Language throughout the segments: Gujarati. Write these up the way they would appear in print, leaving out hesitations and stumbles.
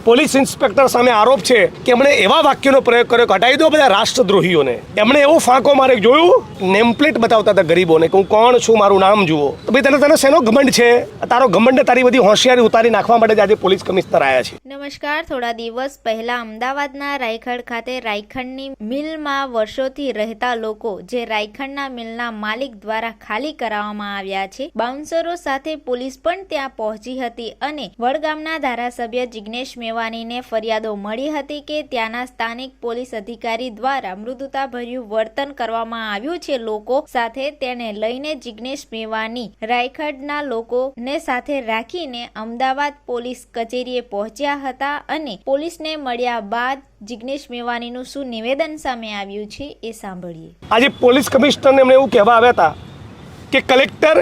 પોલીસ ઇન્સ્પેક્ટર સામે આરોપ છે કે એમણે એવા વાક્યનો પ્રયોગ કર્યો કે હટાવી દો બધા રાષ્ટ્રદ્રોહીઓને. એમણે એવો ફાંકો મારે જોયું નેમપ્લેટ બતાવતા હતા ગરીબોને કે હું કોણ છું, મારું નામ જુઓ. તો ભાઈ તને શેનો ઘમંડ છે? તારો ઘમંડ તારી બધી હોશિયારી ઉતારી નાખવા માટે આજે પોલીસ કમિશનર આવ્યા છે. નમસ્કાર. થોડા દિવસ પહેલા અમદાવાદના રાયખડ ખાતે રાયખંડની મિલમાં વર્ષોથી રહેતા લોકો જે રાયખંડના મિલના માલિક દ્વારા ખાલી કરાવવામાં આવ્યા છે. બાઉન્સરો સાથે પોલીસ પણ ત્યાં પહોંચી હતી અને વડગામના ધારાસભ્ય જિગ્નેશ મેવાણીને ફરિયાદો મળી હતી કે ત્યાંના સ્થાનિક પોલીસ અધિકારી દ્વારા મૃદુતાભર્યું વર્તન કરવામાં આવ્યું છે લોકો સાથે. તેને લઈને જિગ્નેશ મેવાણી રાયખડના લોકોને સાથે રાખીને અમદાવાદ પોલીસ કચેરીએ પહોંચ્યા હતા અને પોલીસને મળ્યા બાદ જિગ્નેશ મેવાણીનું શું નિવેદન સામે આવ્યું છે એ સાંભળીએ. આજે પોલીસ કમિશનરને એમણે એવું કહેવા આવ્યા હતા કે કલેક્ટર,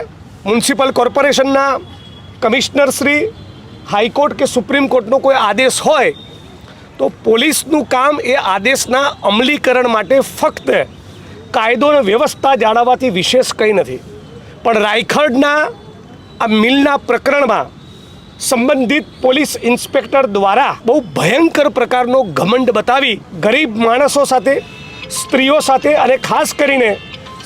મ્યુનિસિપલ કોર્પોરેશનના કમિશનર શ્રી, હાઈકોર્ટ કે સુપ્રીમ કોર્ટનો કોઈ આદેશ હોય તો પોલીસનું કામ એ આદેશના અમલીકરણ માટે ફક્ત કાયદો અને વ્યવસ્થા જાળવવાથી વિશેષ કંઈ નથી. પણ રાયખડના આ મિલના પ્રકરણમાં સંબંધિત પોલીસ ઇન્સ્પેક્ટર દ્વારા બહુ ભયંકર પ્રકારનો ઘમંડ બતાવી ગરીબ માણસો સાથે, સ્ત્રીઓ સાથે અને ખાસ કરીને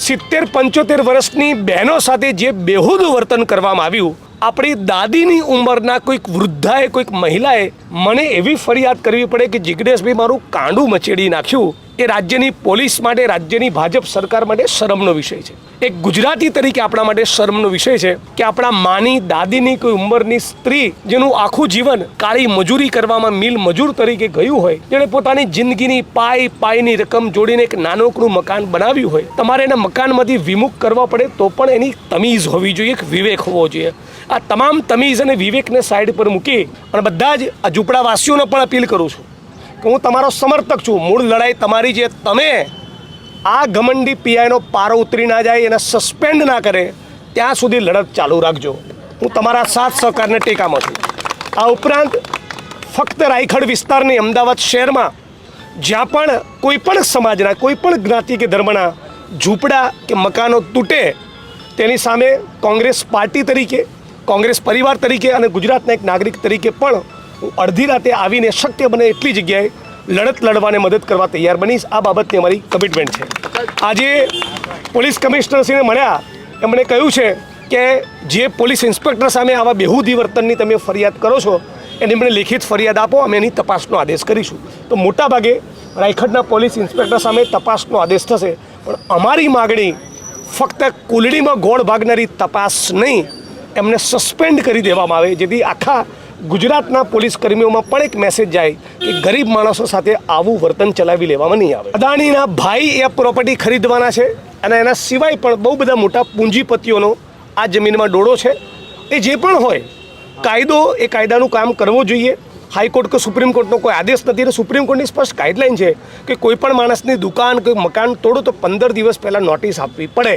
70-75 વર્ષની બહેનો સાથે જે બેહુદ વર્તન કરવામાં આવ્યું. આપણી દાદીની ઉંમરના કોઈક વૃદ્ધાએ, કોઈક મહિલાએ મને એવી ફરિયાદ કરવી પડે કે જિગ્નેશભાઈ મારું કાંડું મચેડી નાખ્યું. એ રાજ્યની પોલીસ માટે, રાજ્યની ભાજપ સરકાર માટે શરમનો વિષય છે. એક ગુજરાતી તરીકે આપણા માટે શરમનો વિષય છે કે આપણા માની, દાદીની કોઈ ઉંમરની સ્ત્રી જેનું આખું જીવન કાળી મજૂરી કરવામાં મિલ મજૂર તરીકે ગયું હોય, જેણે પોતાની જિંદગીની પાયની રકમ જોડીને એક નાનકડું મકાન બનાવ્યું હોય, તમારે એના મકાનમાંથી વિમુખ કરવા પડે તો પણ એની તમીઝ હોવી જોઈએ, એક વિવેક હોવો જોઈએ. આ તમામ તમીઝ અને વિવેકને સાઈડ પર મૂકી અને બધા જ આ ઝૂંપડાવાસીઓને પણ અપીલ કરું છું કે હું તમારો સમર્થક છું. મૂળ લડાઈ તમારી છે. તમે આ ઘમંડી પીઆઈનો પારો ઉતરી ના જાય, એને સસ્પેન્ડ ના કરે ત્યાં સુધી લડત ચાલુ રાખજો. હું તમારા સાથ સહકારને ટેકામાં છું. આ ઉપરાંત ફક્ત રાયખડ વિસ્તારની અમદાવાદ શહેરમાં જ્યાં પણ કોઈ પણ સમાજના, કોઈ પણ જ્ઞાતિ કે ધર્મના ઝૂંપડા કે મકાનો તૂટે તેની સામે કોંગ્રેસ પાર્ટી તરીકે, કોંગ્રેસ પરિવાર તરીકે અને ગુજરાતના એક નાગરિક તરીકે પણ હું અડધી રાતે આવીને શક્ય બને એટલી જગ્યાએ લડત લડવાને મદદ કરવા તૈયાર બનીશ. આ બાબતની અમારી કમિટમેન્ટ છે. આજે પોલીસ કમિશનરશ્રીને મળ્યા, એમણે કહ્યું છે કે જે પોલીસ ઇન્સ્પેક્ટર સામે આવા બેહુદી વર્તનની તમે ફરિયાદ કરો છો એની મને લેખિત ફરિયાદ આપો, અમે એની તપાસનો આદેશ કરીશું. તો મોટાભાગે રાયખડના પોલીસ ઇન્સ્પેક્ટર સામે તપાસનો આદેશ થશે. પણ અમારી માગણી ફક્ત કુલડીમાં ગોળ ભાગનારી તપાસ નહીં, એમને સસ્પેન્ડ કરી દેવામાં આવે, જેથી આખા ગુજરાતના પોલીસ કર્મીઓમાં પણ એક મેસેજ જાય કે ગરીબ માણસો સાથે આવું વર્તન ચલાવી લેવામાં નહીં આવે. અદાણીના ભાઈ એ પ્રોપર્ટી ખરીદવાના છે અને એના સિવાય પણ બહુ બધા મોટા પૂંજીપતિઓનો આ જમીનમાં ડોળો છે. એ જે પણ હોય, કાયદો એ કાયદાનું કામ કરવો જોઈએ. હાઈકોર્ટ કે સુપ્રીમ કોર્ટનો કોઈ આદેશ નથી અને સુપ્રીમ કોર્ટની સ્પષ્ટ ગાઈડલાઇન છે કે કોઈ પણ માણસની દુકાન કે મકાન તોડો તો 15 દિવસ પહેલાં નોટિસ આપવી પડે.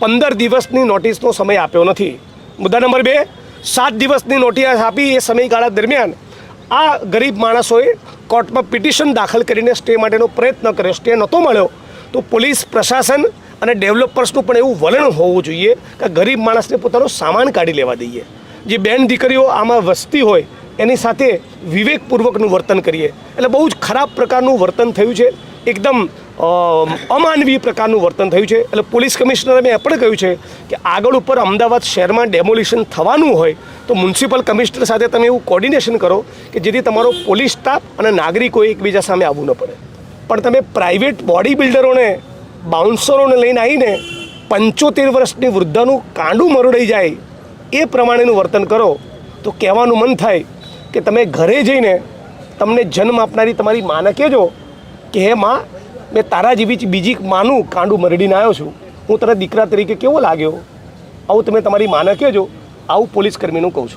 15 દિવસની નોટિસનો સમય આપ્યો નથી. મુદ્દા નંબર 2, 7 દિવસની નોટિસ આપી એ સમયગાળા દરમિયાન આ ગરીબ માણસોએ કોર્ટમાં પિટિશન દાખલ કરીને સ્ટે માટેનો પ્રયત્ન કર્યો, સ્ટે નહોતો મળ્યો. તો પોલીસ પ્રશાસન અને ડેવલપર્સનું પણ એવું વલણ હોવું જોઈએ કે ગરીબ માણસને પોતાનો સામાન કાઢી લેવા દઈએ. જે બેન દીકરીઓ આમાં વસતી હોય એની સાથે વિવેકપૂર્વકનું વર્તન કરીએ. એટલે બહુ જ ખરાબ પ્રકારનું વર્તન થયું છે, એકદમ અમાનવીય પ્રકારનું વર્તન થયું છે. એટલે પોલીસ કમિશનરે મેં એ પણ કહ્યું છે કે આગળ ઉપર અમદાવાદ શહેરમાં ડેમોલિશન થવાનું હોય તો મ્યુનિસિપલ કમિશનર સાથે તમે એવું કોર્ડિનેશન કરો કે જેથી તમારો પોલીસ સ્ટાફ અને નાગરિકોએ એકબીજા સામે આવવું ન પડે. પણ તમે પ્રાઇવેટ બોડી બિલ્ડરોને, બાઉન્સરોને લઈને આવીને 75 વર્ષની વૃદ્ધાનું કાંડું મરડાઈ જાય એ પ્રમાણેનું વર્તન કરો તો કહેવાનું મન થાય કે તમે ઘરે જઈને તમને જન્મ આપનારી તમારી માને કહેજો કે હે માં, મેં તારા જેવી બીજી માનું કાંડું મરડીને આવ્યો છું, હું તને દીકરા તરીકે કેવો લાગ્યો, આવું તમે તમારી માને કહેજો. આવું પોલીસ કર્મીનું કહું છું.